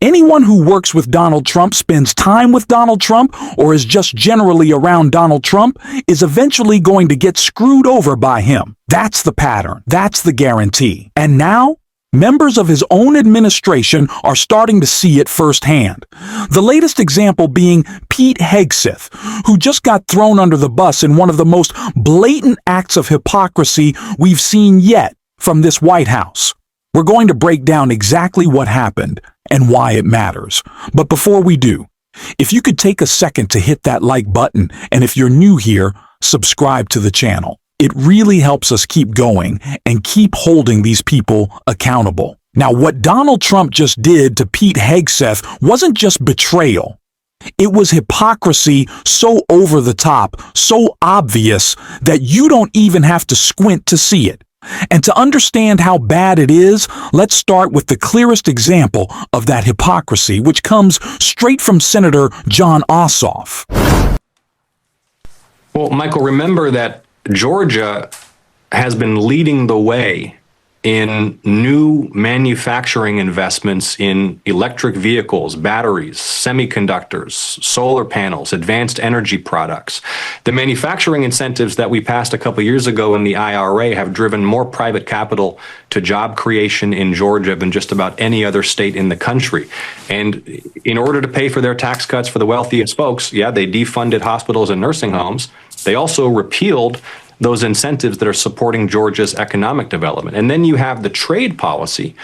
Anyone who works with Donald Trump, spends time with Donald Trump, or is just generally around Donald Trump is eventually going to get screwed over by him. That's the pattern. That's the guarantee. And now, members of his own administration are starting to see it firsthand. The latest example being Pete Hegseth, who just got thrown under the bus in one of the most blatant acts of hypocrisy we've seen yet from this White House. We're going to break down exactly what happened and why it matters. But before we do, if you could take a second to hit that like button, and if you're new here, subscribe to the channel. It really helps us keep going and keep holding these people accountable. Now, what Donald Trump just did to Pete Hegseth wasn't just betrayal. It was hypocrisy so over the top, so obvious that you don't even have to squint to see it. And to understand how bad it is, let's start with the clearest example of that hypocrisy, which comes straight from Senator Jon Ossoff. Well, Michael, remember that Georgia has been leading the way in new manufacturing investments in electric vehicles, batteries, semiconductors, solar panels, advanced energy products. The manufacturing incentives that we passed a couple years ago in the IRA have driven more private capital to job creation in Georgia than just about any other state in the country. And in order to pay for their tax cuts for the wealthiest folks, yeah, they defunded hospitals and nursing homes. They also repealed those incentives that are supporting Georgia's economic development. And then you have the trade policy,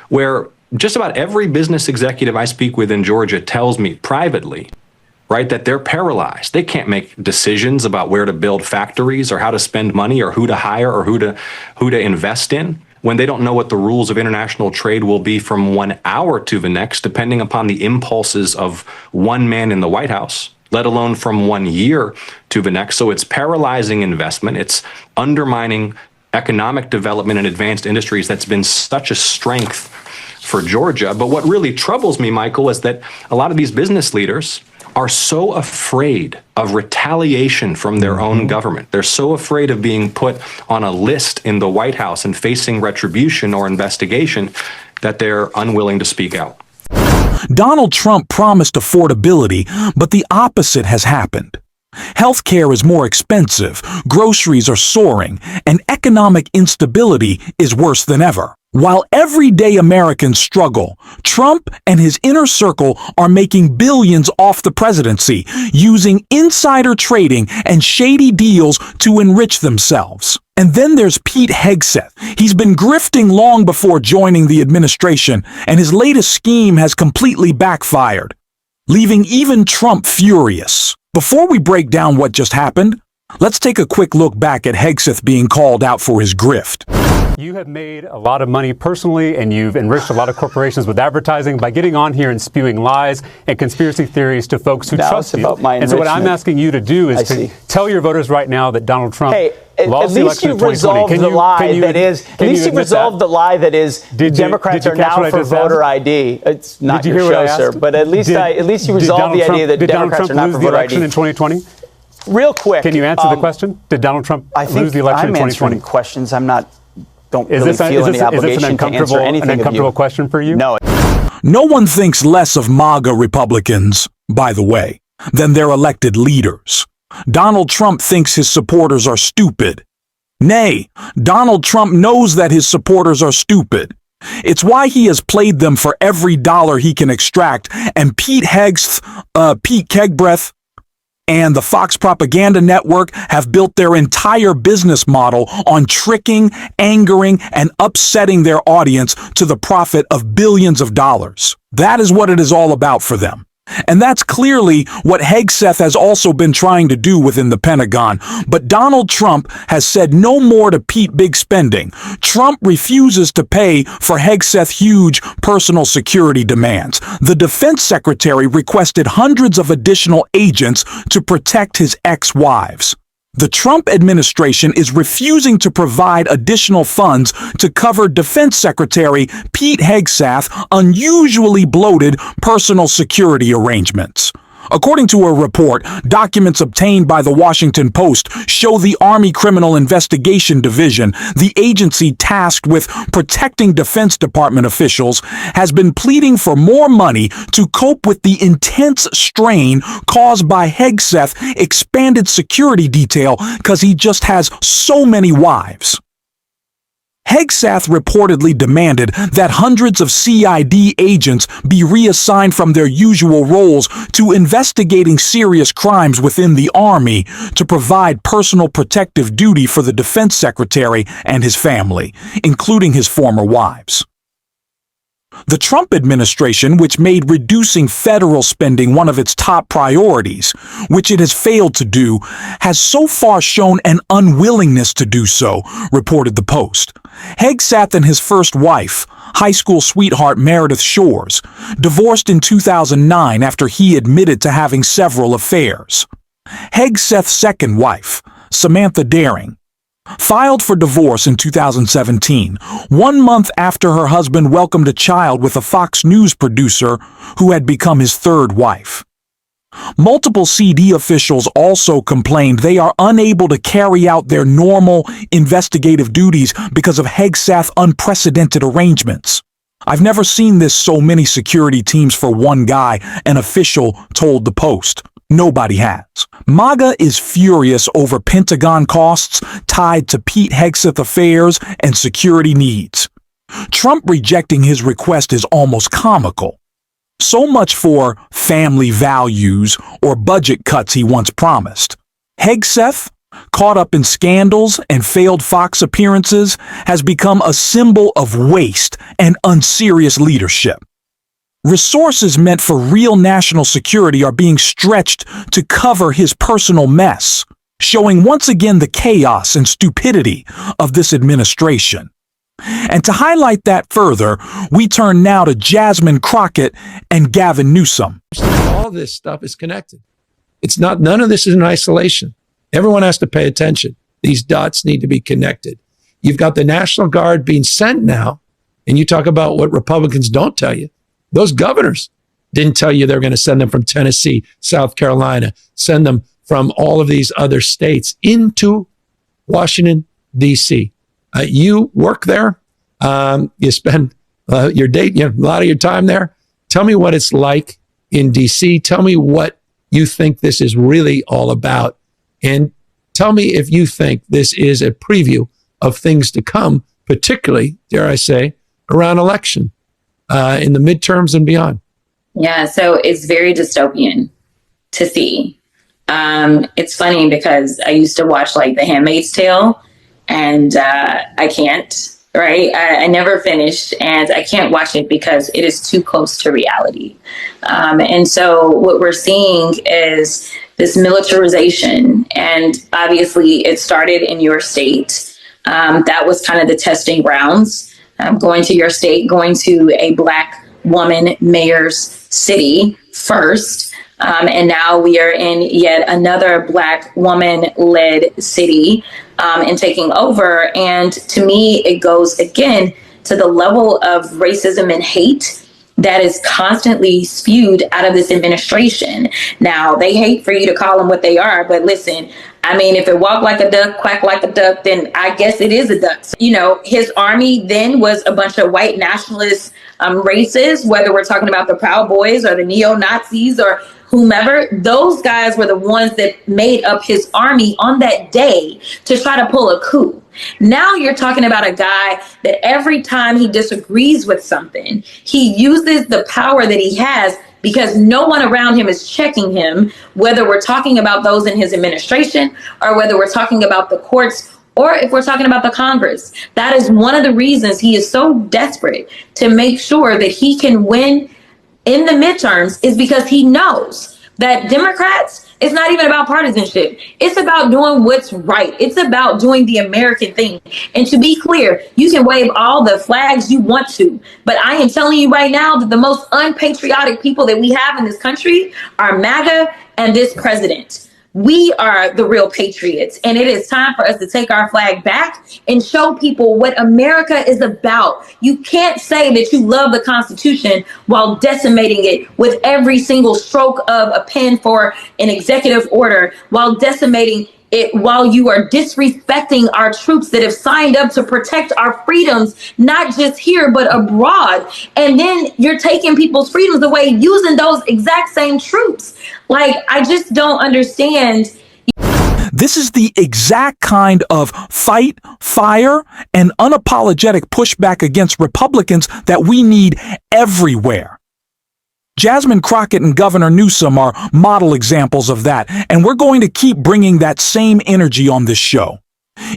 where just about every business executive I speak with in Georgia tells me privately, right, that they're paralyzed. They can't make decisions about where to build factories or how to spend money or who to hire or who to invest in when they don't know what the rules of international trade will be from 1 hour to the next, depending upon the impulses of one man in the White House, let alone from 1 year to the next. So it's paralyzing investment. It's undermining economic development in advanced industries that's been such a strength for Georgia. But what really troubles me, Michael, is that a lot of these business leaders are so afraid of retaliation from their own government. They're so afraid of being put on a list in the White House and facing retribution or investigation that they're unwilling to speak out. Donald Trump promised affordability, but the opposite has happened. Healthcare is more expensive, groceries are soaring, and economic instability is worse than ever. While everyday Americans struggle, Trump and his inner circle are making billions off the presidency, using insider trading and shady deals to enrich themselves. And then there's Pete Hegseth. He's been grifting long before joining the administration, and his latest scheme has completely backfired, leaving even Trump furious. Before we break down what just happened, let's take a quick look back at Hegseth being called out for his grift. You have made a lot of money personally, and you've enriched a lot of corporations with advertising by getting on here and spewing lies and conspiracy theories to folks who trust you. And so what I'm asking you to do is to tell your voters right now that Donald Trump lost the election in 2020. At least you've resolved the lie that is Democrats are now for voter ID. It's not your show, sir, but at least you resolved the idea that Democrats are not for voter ID. Did Donald Trump lose the election in 2020? Real quick. Can you answer the question? Did Donald Trump lose the election in 2020? I'm answering questions. Don't really feel any obligation to answer anything an uncomfortable question for you? No. No one thinks less of MAGA Republicans, by the way, than their elected leaders. Donald Trump thinks his supporters are stupid. Nay, Donald Trump knows that his supporters are stupid. It's why he has played them for every dollar he can extract, and Pete Hegseth, Pete Kegbreath, and the Fox Propaganda Network have built their entire business model on tricking, angering, and upsetting their audience to the profit of billions of dollars. That is what it is all about for them. And that's clearly what Hegseth has also been trying to do within the Pentagon. But Donald Trump has said no more to Pete Big Spending. Trump refuses to pay for Hegseth's huge personal security demands. The defense secretary requested hundreds of additional agents to protect his ex-wives. The Trump administration is refusing to provide additional funds to cover Defense Secretary Pete Hegseth's unusually bloated personal security arrangements. According to a report, documents obtained by the Washington Post show the Army Criminal Investigation Division, the agency tasked with protecting Defense Department officials, has been pleading for more money to cope with the intense strain caused by Hegseth's expanded security detail because he just has so many wives. Hegseth reportedly demanded that hundreds of CID agents be reassigned from their usual roles to investigating serious crimes within the Army to provide personal protective duty for the Defense Secretary and his family, including his former wives. The Trump administration, which made reducing federal spending one of its top priorities, which it has failed to do, has so far shown an unwillingness to do so, reported the Post. Hegseth and his first wife, high school sweetheart Meredith Shores, divorced in 2009 after he admitted to having several affairs. Hegseth's second wife, Samantha Daring, filed for divorce in 2017, 1 month after her husband welcomed a child with a Fox News producer who had become his third wife. Multiple CD officials also complained they are unable to carry out their normal investigative duties because of Hegseth's unprecedented arrangements. "I've never seen this so many security teams for one guy," an official told the Post. Nobody has. MAGA is furious over Pentagon costs tied to Pete Hegseth affairs and security needs. Trump rejecting his request is almost comical. So much for family values or budget cuts he once promised. Hegseth, caught up in scandals and failed Fox appearances, has become a symbol of waste and unserious leadership. Resources meant for real national security are being stretched to cover his personal mess, showing once again the chaos and stupidity of this administration. And to highlight that further, we turn now to Jasmine Crockett and Gavin Newsom. All this stuff is connected. It's not, none of this is in isolation. Everyone has to pay attention. These dots need to be connected. You've got the National Guard being sent now, and you talk about what Republicans don't tell you. Those governors didn't tell you they're going to send them from Tennessee, South Carolina, send them from all of these other states into Washington, D.C. You work there. You spend your day, a lot of your time there. Tell me what it's like in D.C. Tell me what you think this is really all about. And tell me if you think this is a preview of things to come, particularly, dare I say, around election. In the midterms and beyond. Yeah, so it's very dystopian to see. It's funny because I used to watch like The Handmaid's Tale, and I can't, right? I never finished, and I can't watch it because it is too close to reality. And so what we're seeing is this militarization, and obviously it started in your state. That was kind of the testing grounds. Going to your state, going to a Black woman mayor's city first. And now we are in yet another Black woman-led city and taking over. And to me, it goes again to the level of racism and hate that is constantly spewed out of this administration. Now, they hate for you to call them what they are, but listen, I mean, if it walk like a duck, quack like a duck, then I guess it is a duck. You know, his army then was a bunch of white nationalist races, whether we're talking about the Proud Boys or the neo-Nazis or whomever. Those guys were the ones that made up his army on that day to try to pull a coup. Now you're talking about a guy that every time he disagrees with something, he uses the power that he has because no one around him is checking him, whether we're talking about those in his administration or whether we're talking about the courts or if we're talking about the Congress. That is one of the reasons he is so desperate to make sure that he can win in the midterms, is because he knows that Democrats, it's not even about partisanship. It's about doing what's right. It's about doing the American thing. And to be clear, you can wave all the flags you want to, but I am telling you right now that the most unpatriotic people that we have in this country are MAGA and this president. We are the real patriots, and it is time for us to take our flag back and show people what America is about. You can't say that you love the Constitution while decimating it with every single stroke of a pen for an executive order, while decimating it, while you are disrespecting our troops that have signed up to protect our freedoms, not just here, but abroad. And then you're taking people's freedoms away using those exact same troops. Like, I just don't understand. This is the exact kind of fight, fire, and unapologetic pushback against Republicans that we need everywhere. Jasmine Crockett and Governor Newsom are model examples of that, and we're going to keep bringing that same energy on this show.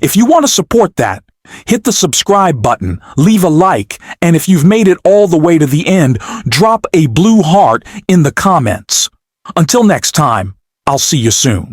If you want to support that, hit the subscribe button, leave a like, and if you've made it all the way to the end, drop a blue heart in the comments. Until next time, I'll see you soon.